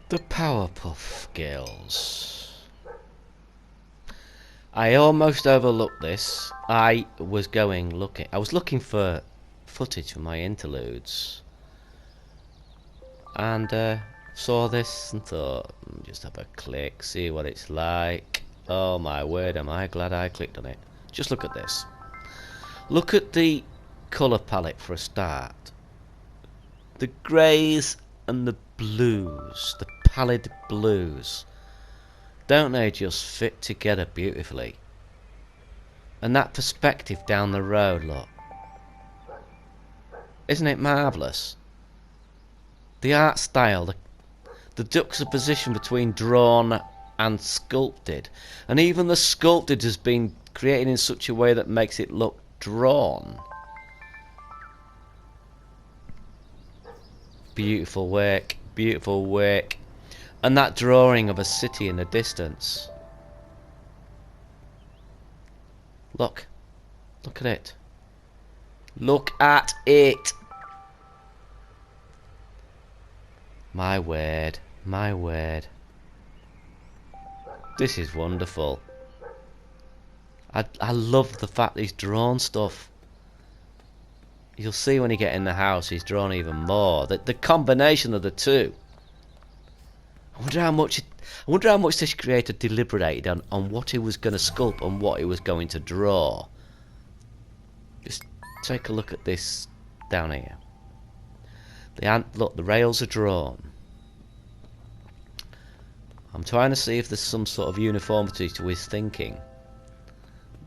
The powerpuff girls. I almost overlooked this. I was looking for footage for my interludes, and saw this and thought, just have a click, see what it's like. Oh my word, am I glad I clicked on it. Just look at this. Look at the colour palette for a start. The greys and the blues, the pallid blues, don't they just fit together beautifully? And that perspective down the road, look, isn't it marvellous? The art style, the juxtaposition between drawn and sculpted, and even the sculpted has been created in such a way that makes it look drawn. Beautiful work, beautiful work. And that drawing of a city in the distance. Look at it. Look at it. My word, my word. This is wonderful. I love the fact he's drawn stuff. You'll see when you get in the house, he's drawn even more. The combination of the two. I wonder how much this creator deliberated on what he was going to sculpt and what he was going to draw. Just take a look at this down here. Look, the rails are drawn. I'm trying to see if there's some sort of uniformity to his thinking.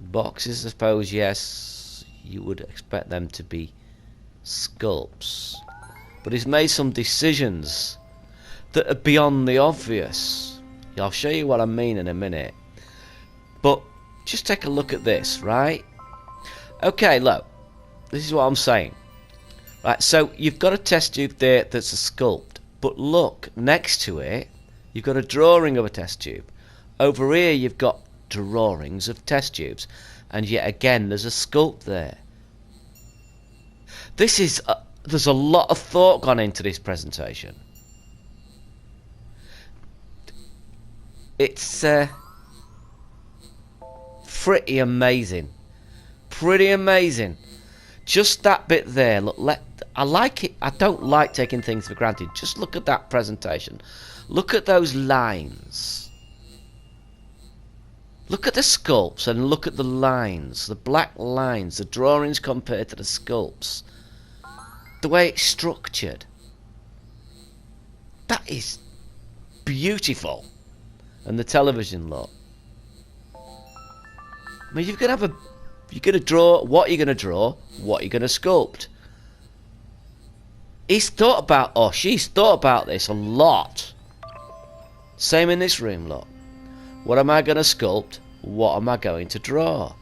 Boxes, I suppose, yes, you would expect them to be sculpts. But he's made some decisions that are beyond the obvious. I'll show you what I mean in a minute. But just take a look at this, right? Okay, look. This is what I'm saying. Right, so you've got a test tube there that's a sculpt. But look, next to it, you've got a drawing of a test tube. Over here, you've got drawings of test tubes. And yet again, there's a sculpt there. This is... there's a lot of thought gone into this presentation. It's pretty amazing. Pretty amazing. Just that bit there. Look, I like it. I don't like taking things for granted. Just look at that presentation. Look at those lines. Look at the sculpts and look at the lines. The black lines. The drawings compared to the sculpts. The way it's structured. That is beautiful. And the television look. I mean, you're gonna draw. What you're gonna draw. What you're gonna sculpt. He's thought about, or she's thought about this a lot. Same in this room, look. What am I gonna sculpt? What am I going to draw?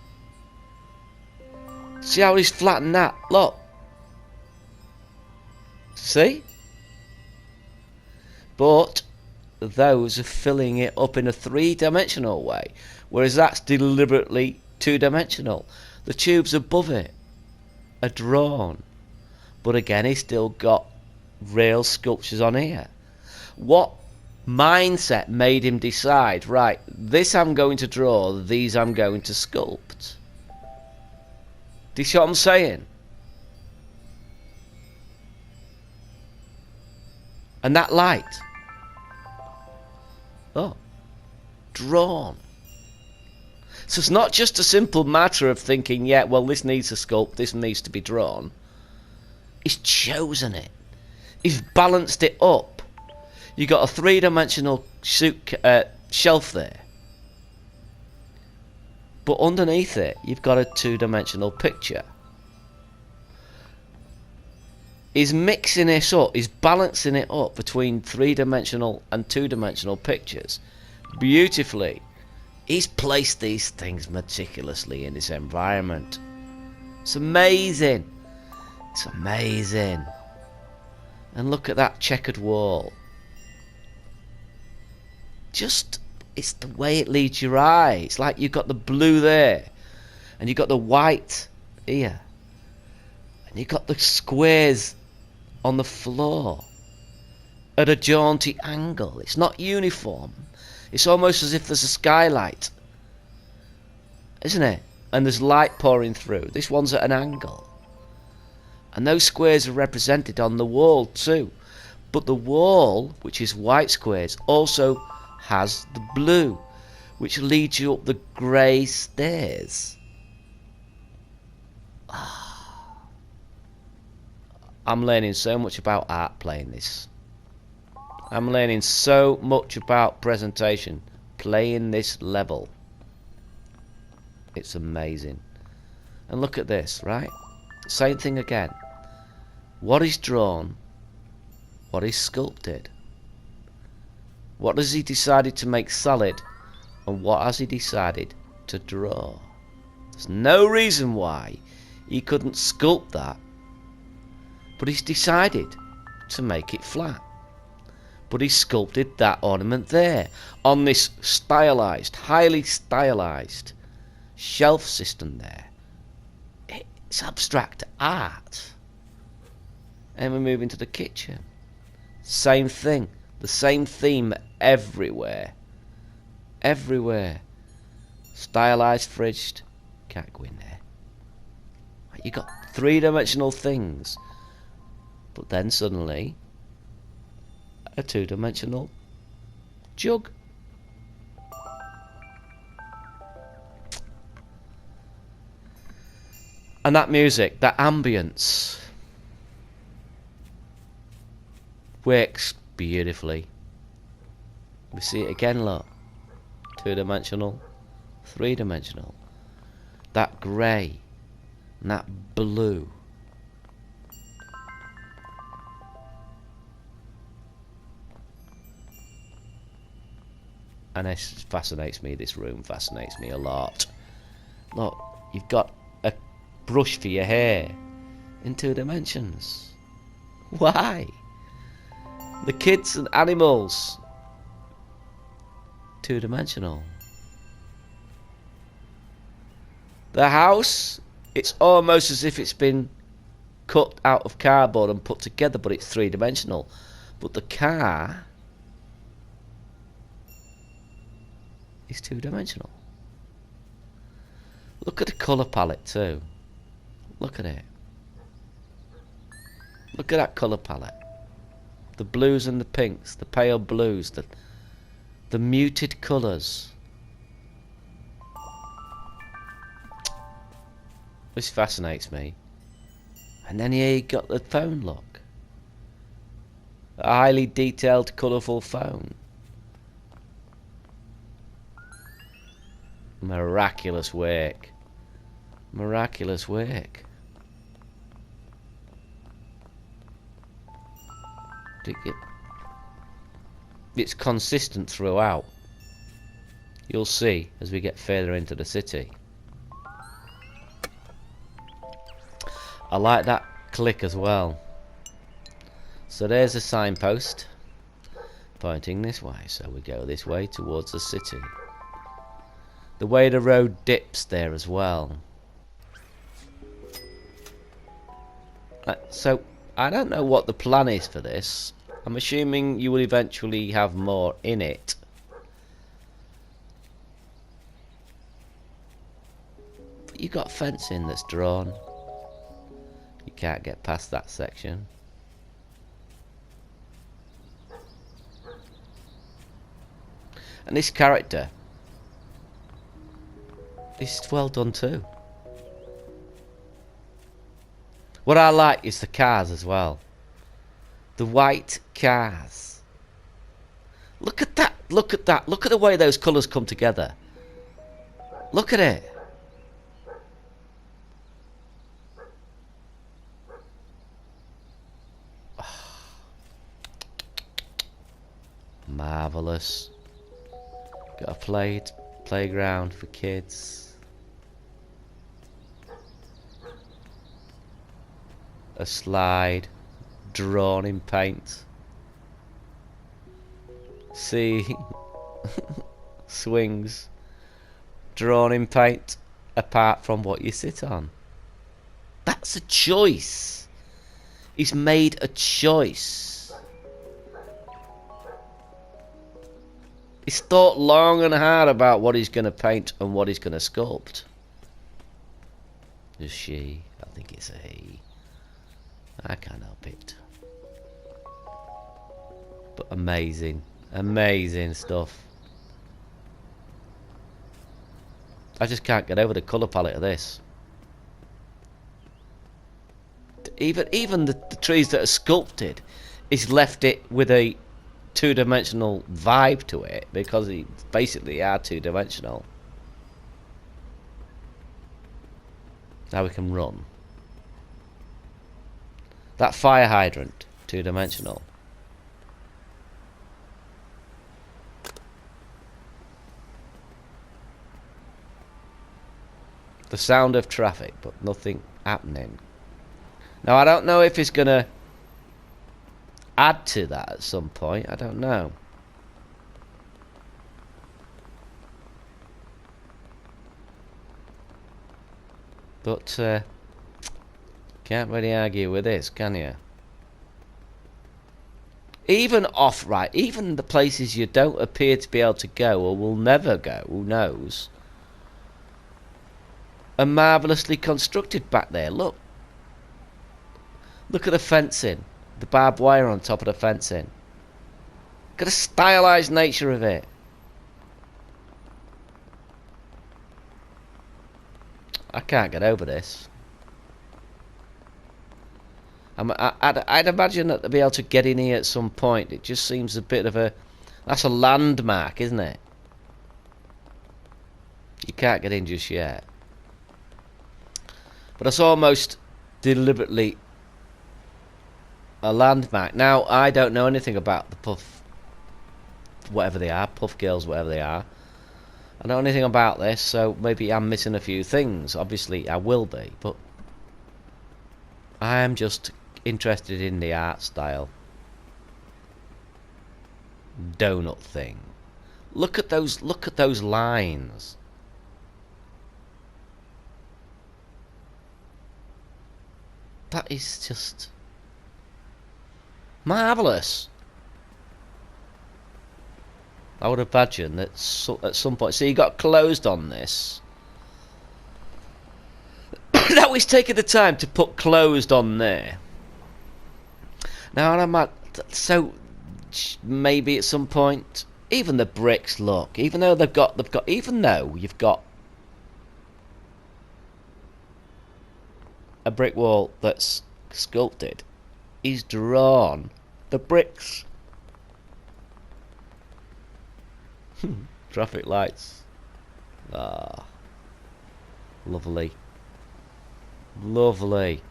See how he's flattened that? Look. See? But those are filling it up in a three-dimensional way, whereas that's deliberately two-dimensional. The tubes above it are drawn, but again, he's still got real sculptures on here. What mindset made him decide, right, this I'm going to draw, these I'm going to sculpt? Do you see what I'm saying? And that light. Oh, drawn. So it's not just a simple matter of thinking, yeah, well, this needs a sculpt, this needs to be drawn. He's chosen it. He's balanced it up. You've got a three-dimensional shelf there. But underneath it, you've got a two-dimensional picture. He's mixing this up. He's balancing it up between three-dimensional and two-dimensional pictures. beautifully. He's placed these things meticulously in this environment. It's amazing. It's amazing. And look at that checkered wall. Just, it's the way it leads your eye. It's like you've got the blue there, and you've got the white here, and you've got the squares on the floor at a jaunty angle. It's not uniform. It's almost as if there's a skylight, isn't it? And there's light pouring through. This one's at an angle. And those squares are represented on the wall too. But the wall, which is white squares, also has the blue, which leads you up the grey stairs. I'm learning so much about art playing this. I'm learning so much about presentation playing this level. It's amazing. And look at this, right? Same thing again. What is drawn? What is sculpted? What has he decided to make solid? And what has he decided to draw? There's no reason why he couldn't sculpt that. But he's decided to make it flat. But he sculpted that ornament there on this stylized, highly stylized shelf system there. It's abstract art. And we move into the kitchen. Same thing. The same theme everywhere. Everywhere. Stylized fridge. Can't go in there. You got three-dimensional things. But then suddenly a two-dimensional jug. And that music, that ambience, works beautifully. We see it again, look. Two-dimensional, three-dimensional. That grey and that blue. And this fascinates me, this room fascinates me a lot. Look, you've got a brush for your hair in 2 dimensions. Why? The kids and animals, 2-dimensional. The house, it's almost as if it's been cut out of cardboard and put together, but it's 3-dimensional. But the car is 2-dimensional. Look at the colour palette too. Look at it. Look at that colour palette. The blues and the pinks, the pale blues, the muted colours. This fascinates me. And then here you got the phone look. A highly detailed, colourful phone. Miraculous work. Miraculous work. It's consistent throughout. You'll see as we get further into the city. I like that click as well. So there's a signpost pointing this way, so we go this way towards the city. The way the road dips there as well. So I don't know what the plan is for this. I'm assuming you will eventually have more in it. But you got fencing that's drawn. You can't get past that section. And this character, this is well done too. What I like is the cars as well. The white cars. Look at that, look at that, look at the way those colours come together. Look at it. Marvellous. Got a playground for kids. A slide drawn in paint. See, swings drawn in paint apart from what you sit on. That's a choice. He's made a choice. He's thought long and hard about what he's going to paint and what he's going to sculpt. Is she? I think it's a he. I can't help it. But amazing. Amazing stuff. I just can't get over the colour palette of this. Even the trees that are sculpted, he's left it with a two-dimensional vibe to it because they basically are two-dimensional. Now we can run. That fire hydrant, two-dimensional. The sound of traffic, but nothing happening. Now I don't know if he's gonna add to that at some point. I don't know. But can't really argue with this, can you? Even even the places you don't appear to be able to go or will never go, who knows, are marvellously constructed back there. Look at the fencing, the barbed wire on top of the fencing. Look at the stylized nature of it. I can't get over this. I'd imagine that they'll be able to get in here at some point. It just seems a bit of a... That's a landmark, isn't it? You can't get in just yet. But it's almost deliberately a landmark. Now, I don't know anything about the puff... whatever they are. Puff girls, whatever they are. I don't know anything about this, so maybe I'm missing a few things. Obviously, I will be, but... I am just interested in the art style. Donut thing. Look at those lines. That is just marvellous. I would imagine that at some point... So you got closed on this. Now he's taken the time to put closed on there. Now I'm at... So maybe at some point... Even the bricks, look. Even though even though you've got a brick wall that's sculpted, he's drawn the bricks. Traffic lights. Ah, lovely. Lovely.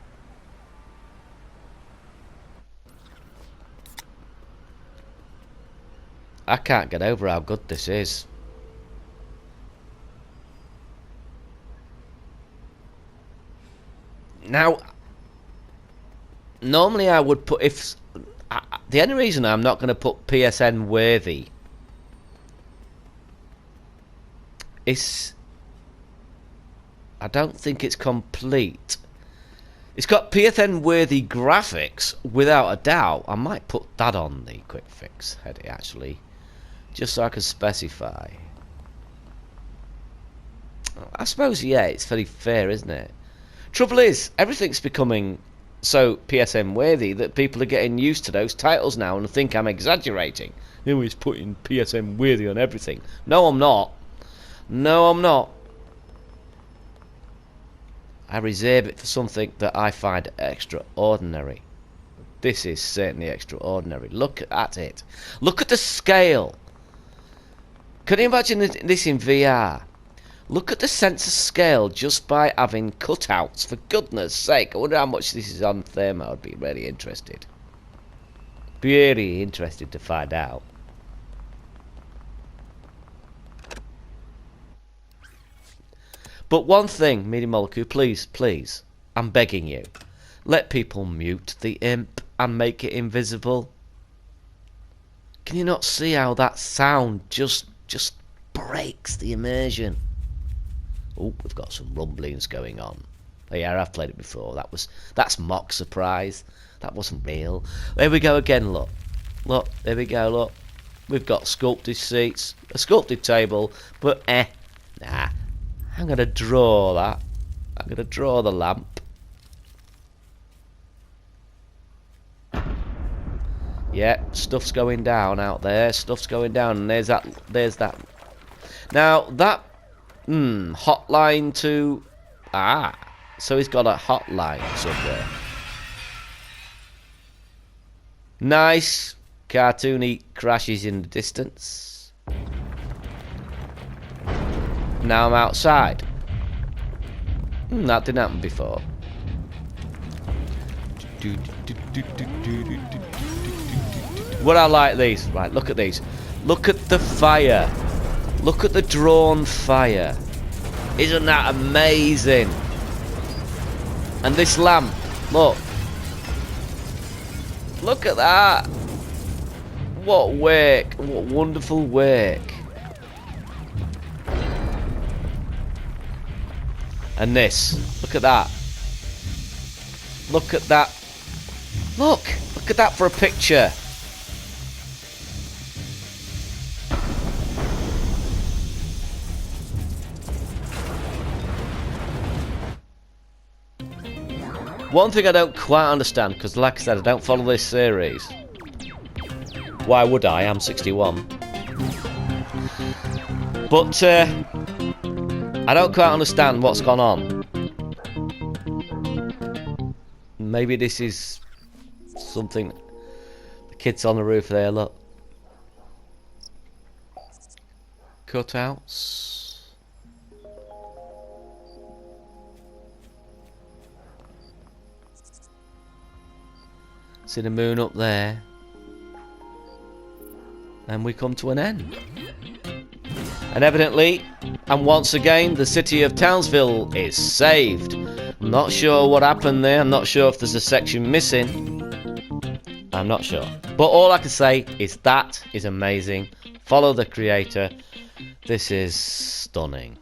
I can't get over how good this is. Now, normally I would put... the only reason I'm not going to put PSN worthy is... I don't think it's complete. It's got PSN worthy graphics, without a doubt. I might put that on the QuickFix header, actually. Just so I can specify. I suppose, yeah, it's very fair, isn't it? Trouble is, everything's becoming so PSN worthy that people are getting used to those titles now and think I'm exaggerating. Oh, he's putting PSN worthy on everything. No, I'm not. No, I'm not. I reserve it for something that I find extraordinary. This is certainly extraordinary. Look at it. Look at the scale. Can you imagine this in VR? Look at the sense of scale just by having cutouts, for goodness sake. I wonder how much this is on thermo. I'd be really interested. Really interested to find out. But one thing, Meaty Molecule, please, please, I'm begging you, let people mute the imp and make it invisible. Can you not see how that sound just breaks the immersion? Oh, we've got some rumblings going on. Oh yeah, I've played it before. That's mock surprise. That wasn't real. There we go again, look. Look, there we go, look. We've got sculpted seats, a sculpted table, but nah. I'm going to draw that. I'm going to draw the lamp. Yeah, stuff's going down out there. Stuff's going down, and there's that. Now, that, hotline to, so he's got a hotline somewhere. Nice. Cartoony crashes in the distance. Now I'm outside. That didn't happen before. What I like these. Right, look at these. Look at the fire. Look at the drawn fire. Isn't that amazing? And this lamp. Look. Look at that. What work. What wonderful work. And this. Look at that. Look at that. Look at that for a picture. One thing I don't quite understand, because like I said, I don't follow this series. Why would I? I'm 61. But I don't quite understand what's gone on. Maybe this is something. The kids on the roof there, look. Cutouts. See the moon up there. And we come to an end. And evidently, and once again, the city of Townsville is saved. I'm not sure what happened there. I'm not sure if there's a section missing. I'm not sure. But all I can say is that is amazing. Follow the creator. This is stunning.